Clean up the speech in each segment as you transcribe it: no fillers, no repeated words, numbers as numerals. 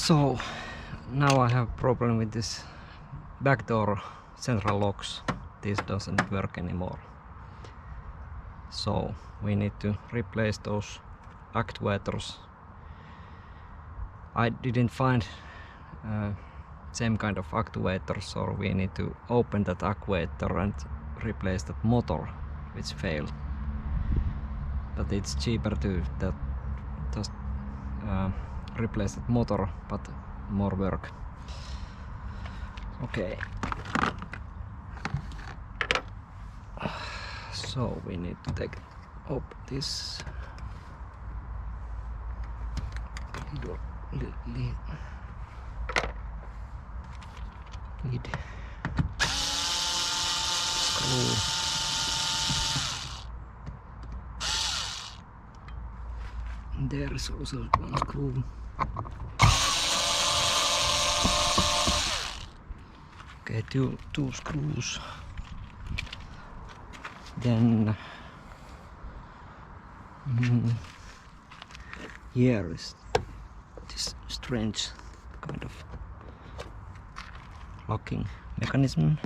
So now I have a problem with this back door central locks. This doesn't work anymore. So we need to replace those actuators. I didn't find same kind of actuator, so we need to open that actuator and replace that motor which failed. But it's cheaper to just replace that motor, but more work. Okay. So we need to take up this lid screw. There is also one screw. Okay, two screws. Then here is this strange kind of locking mechanism,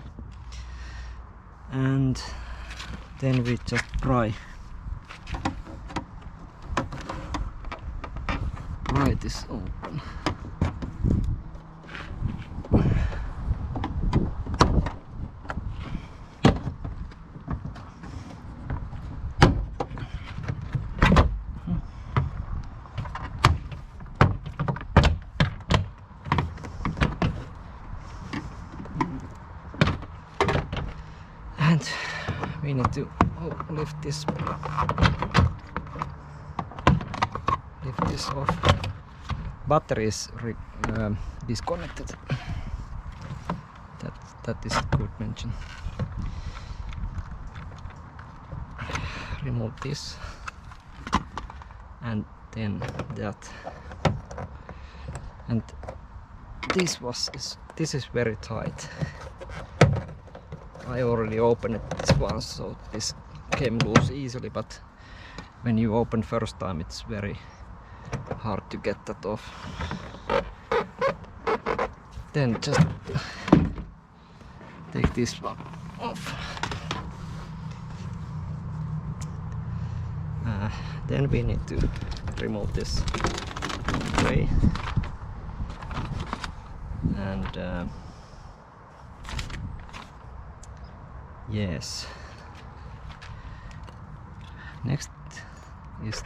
and then we just pry this open. And we need to lift this off. Battery is disconnected. That is good mention. Remove this, and then that, and this is very tight. I already opened it this once, so this came loose easily, but when you open first time it's very hard to get that off. Then just take this one off. Then we need to remove this tray, and yes, next is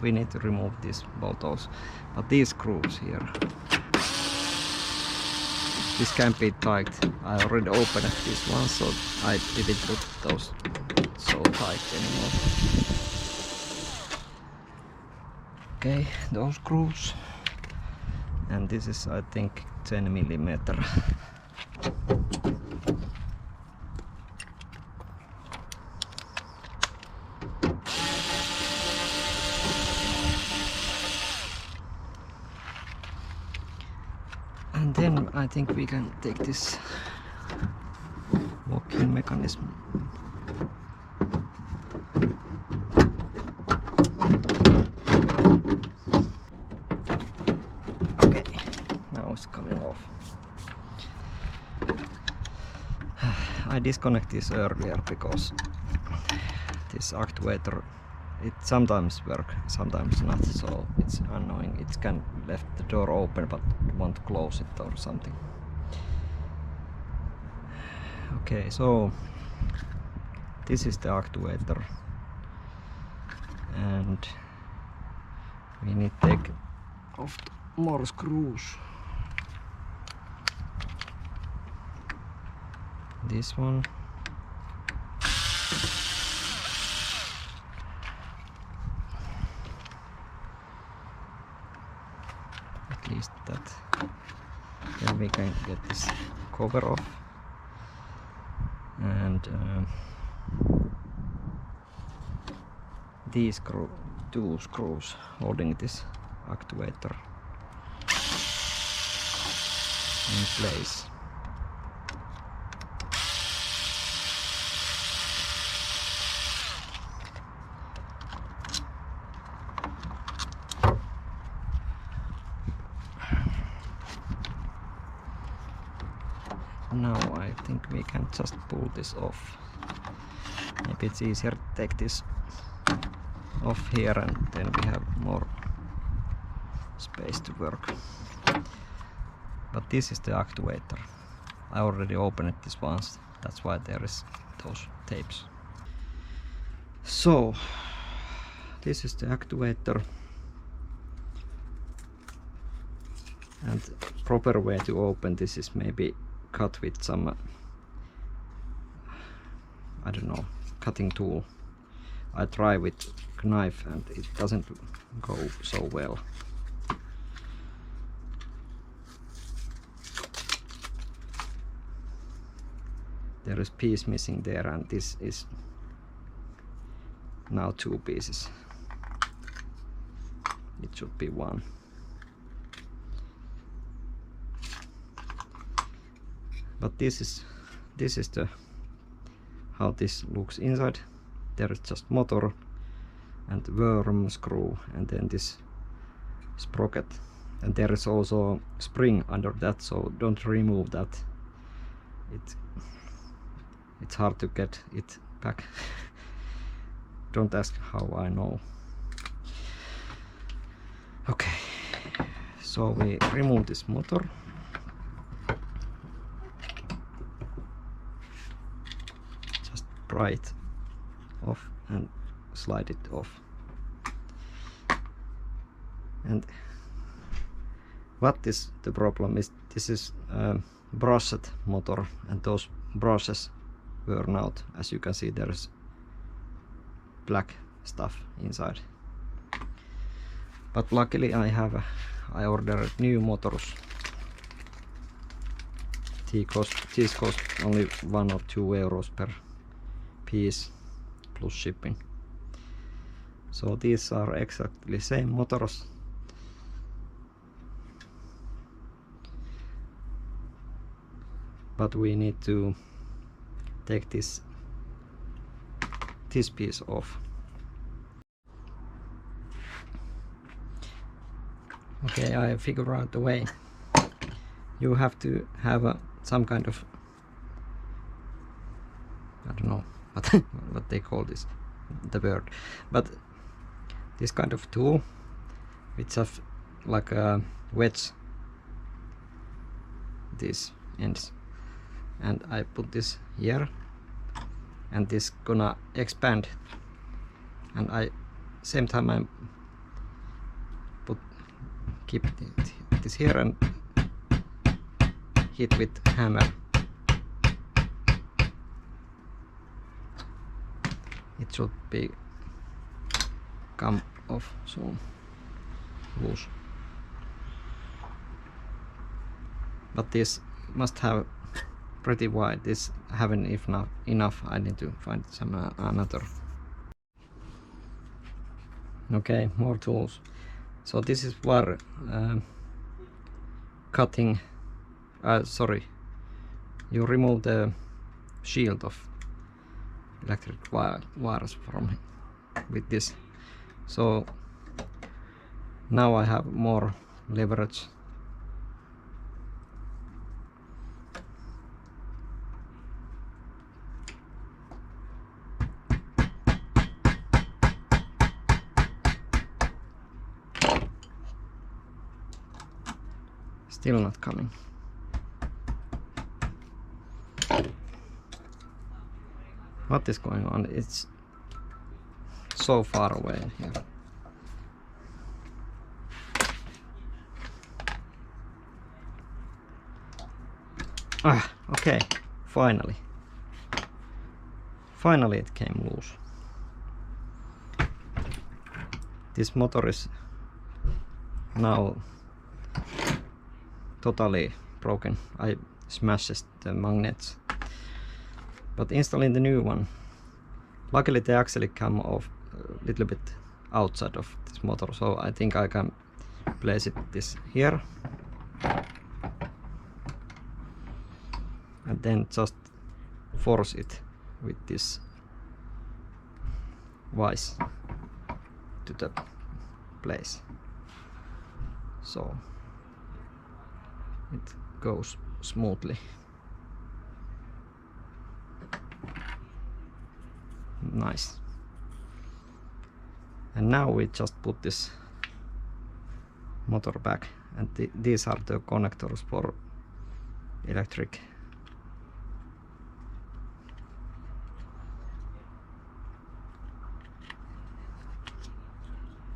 we need to remove these bolts, but these screws here, this can't be tight. I already opened this one, so I didn't put those so tight anymore. Okay, those screws, and this is, I think, 10 millimeter. And then I think we can take this locking mechanism. Okay, now it's coming off. I disconnected this earlier because this actuator, it sometimes works, sometimes not, so it's annoying. It can left the door open but want to close it or something. Okay, so this is the actuator, and we need to take off more screws. This one. At least that. Then we can get this cover off, and these two screws holding this actuator in place. think we can just pull this off. Maybe it's easier to take this off here and then we have more space to work. But this is the actuator. I already opened this once, that's why there is those tapes. So this is the actuator, and proper way to open this is maybe cut with some I don't know, cutting tool. I try with knife and it doesn't go so well. There is piece missing there, and this is now 2 pieces. It should be 1. But this is the how this looks inside. There is just motor and worm screw and then this sprocket, and there is also spring under that, so don't remove that. It's hard to get it back. Don't ask how I know. Okay, so we remove this motor. Just pry it off and slide it off. And what is the problem is, this is a brushed motor and those brushes burn out. As you can see, there is black stuff inside. But luckily I ordered new motors. These cost only 1 or 2 euros per piece plus shipping. So these are exactly same motors. But we need to take this piece off. Okay, I figure out the way. You have to have some kind of, I don't know what they call this, the word, but this kind of tool which have like a wedge these ends, and I put this here and this gonna expand, and same time I keep this here and hit with hammer. It should be come off soon, loose. But this must have pretty wide. This haven't enough. I need to find some another. Okay, more tools. So this is for cutting. Sorry, you remove the shield of electric wires from with this. So now I have more leverage. Still not coming. What is going on? It's so far away here. Okay, finally it came loose. This motor is now totally broken. I smashed the magnets. But installing the new one, luckily they actually come off a little bit outside of this motor, so I think I can place this here and then just force it with this vise to the place, so it goes smoothly. Nice. And now we just put this motor back, and these are the connectors for electric.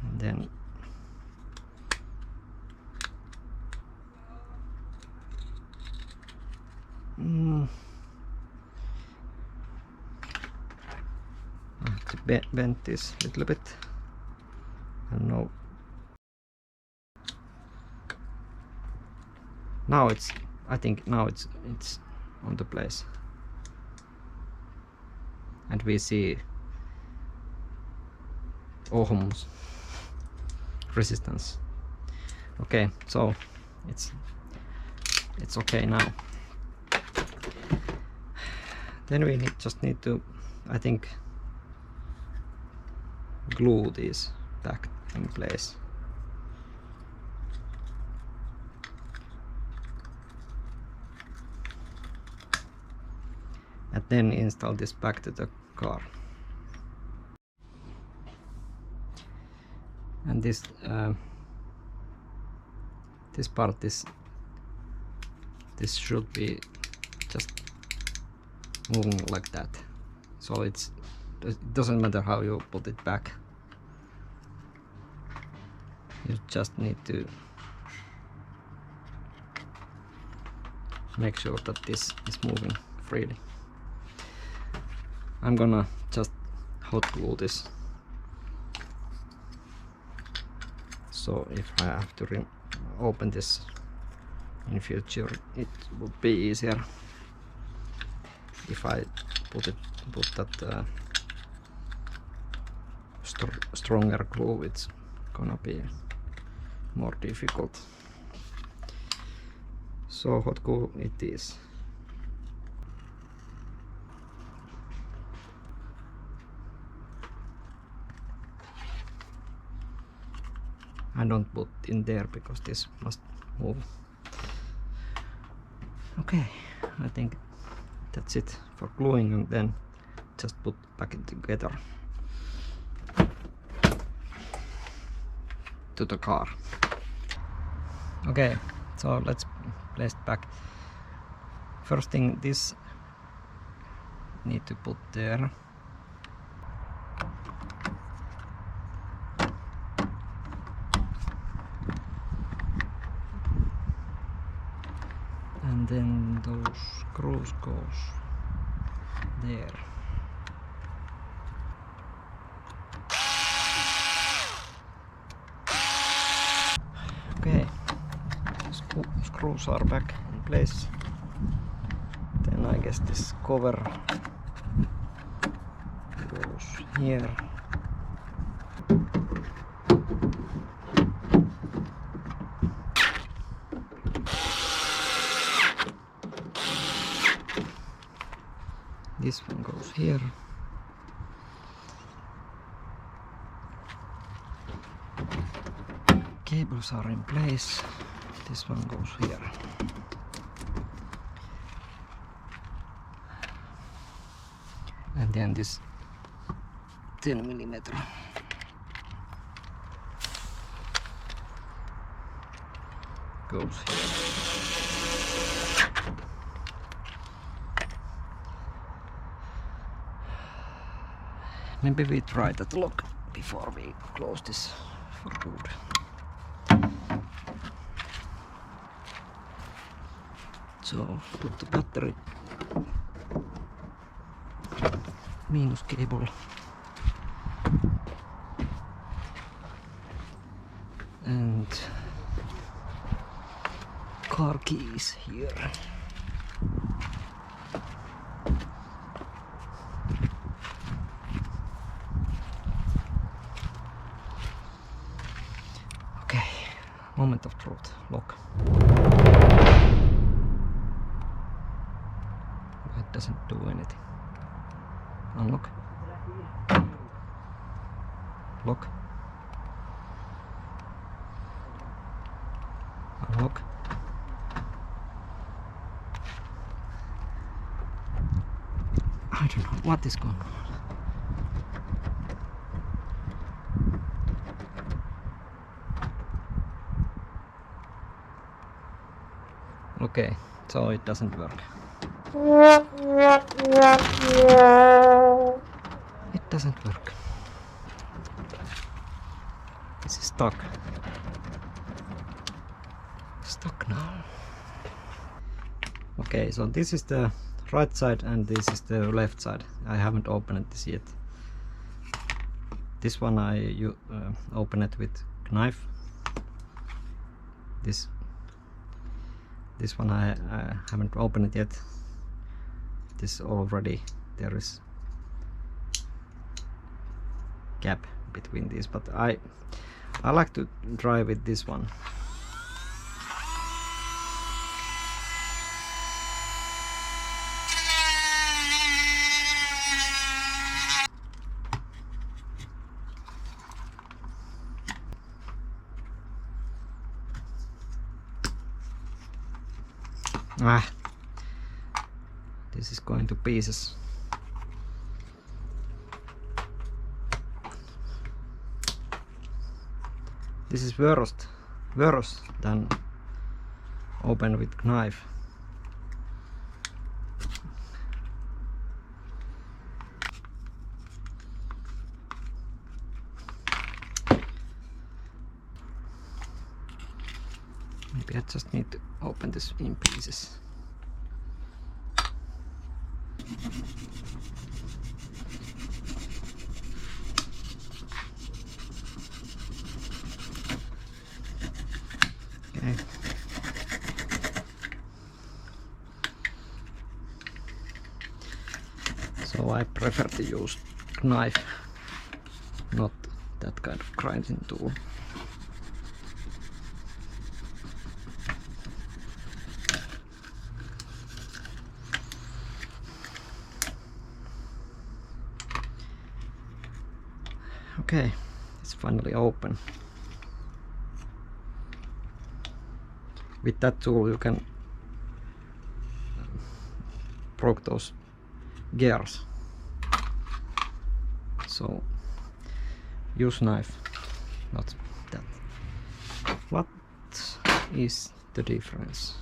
And then I have to bend this a little bit, and now it's, I think now it's on the place, and we see ohms resistance. Okay, so it's okay now. Then we just need to, I think, glue these back in place. And then install this back to the car. And this part this should be just moving like that, so it doesn't matter how you put it back. You just need to make sure that this is moving freely. I'm gonna just hot glue this, so if I have to open this in future, it would be easier if I put that stronger glue. It's gonna be more difficult. So hot glue it is. I don't put in there because this must move. Okay, I think that's it for gluing, and then just put back it together to the car. Okay, so let's place it back. First thing, this need to put there. And then those screws goes there. Okay, screws are back in place. Then I guess this cover goes here. This one goes here. Cables are in place. This one goes here. And then this 10mm goes here. Maybe we try that lock before we close this for good. So put the battery minus cable and car keys here. Moment of truth. Lock. It doesn't do anything. Unlock. Lock. Unlock. I don't know what is going on. Okay, so it doesn't work. It doesn't work. This is stuck. Stuck now. Okay, so this is the right side and this is the left side. I haven't opened this yet. This one I open it with knife. This one I haven't opened it yet. This already there is gap between these, but I like to try with this one. This is going to pieces. This is worse than open with knife. Maybe I just need to open this in pieces. Okay. So I prefer to use knife, not that kind of grinding tool. Okay, it's finally open. With that tool you can broke those gears. So use knife, not that. What is the difference?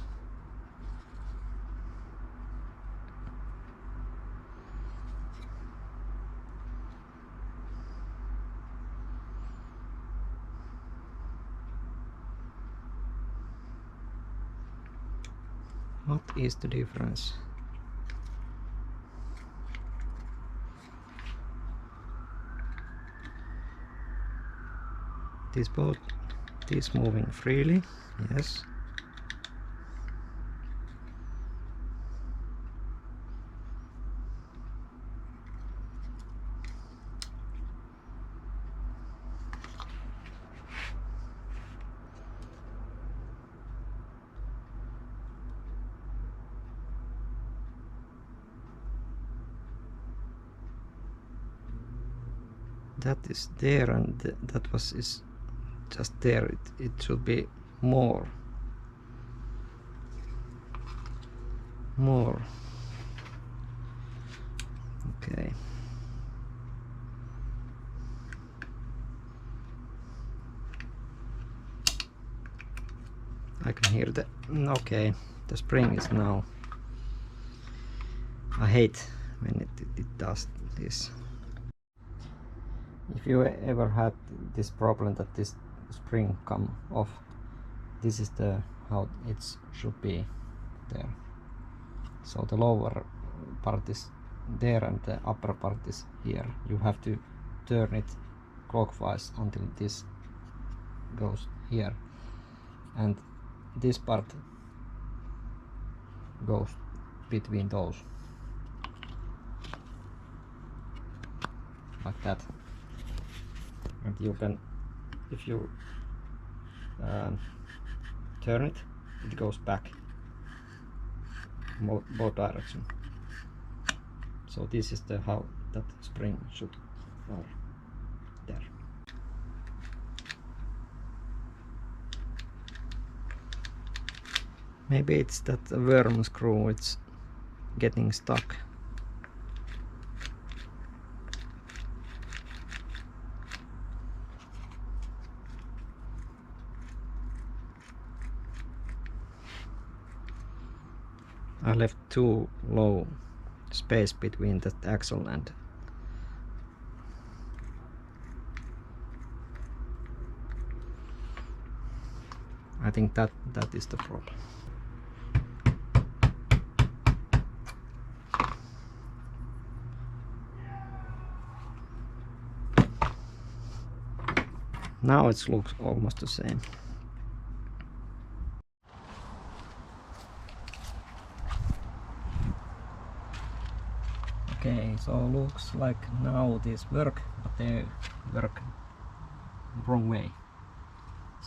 What is the difference? This boat is moving freely, yes. That is there and that is just there. It should be more. Okay. I can hear the okay. The spring is now. I hate when it does this. If you ever had this problem that this spring come off, this is the how it should be there. So the lower part is there and the upper part is here. You have to turn it clockwise until this goes here, and this part goes between those, like that. And you can, if you turn it, it goes back both directions. So this is the how that spring should are there. Maybe it's that worm screw, it's getting stuck. I left too low space between the axle and I think that is the problem. Now it looks almost the same. Okay, so looks like now this work, but they work wrong way.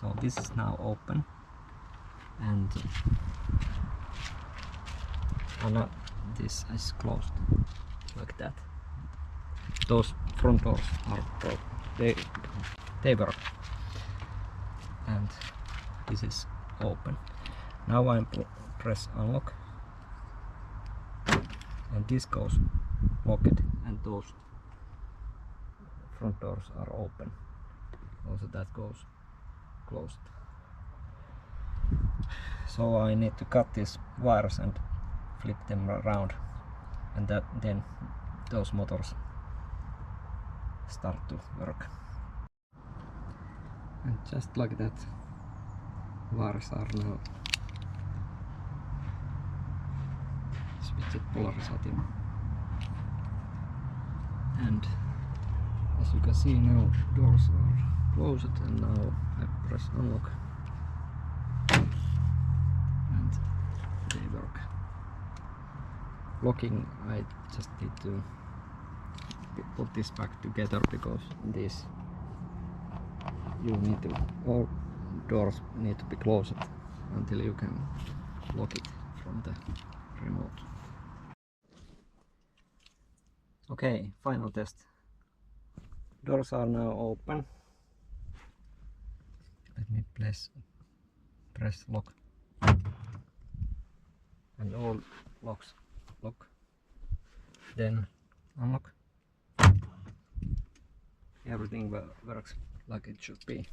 So this is now open, and this is closed like that. Those front doors are broken. They work, and this is open. Now I press unlock, and this goes locked, and those front doors are open. Also that goes closed. So I need to cut these wires and flip them around, and then those motors start to work. And just like that, wires are now switched polarity. And as you can see now, doors are closed, and now I press unlock and they work. Locking, I just need to put this back together, because this all doors need to be closed until you can lock it from the remote. Okay, final test. Doors are now open. Let me press lock, and all locks lock. Then unlock. Everything works like it should be.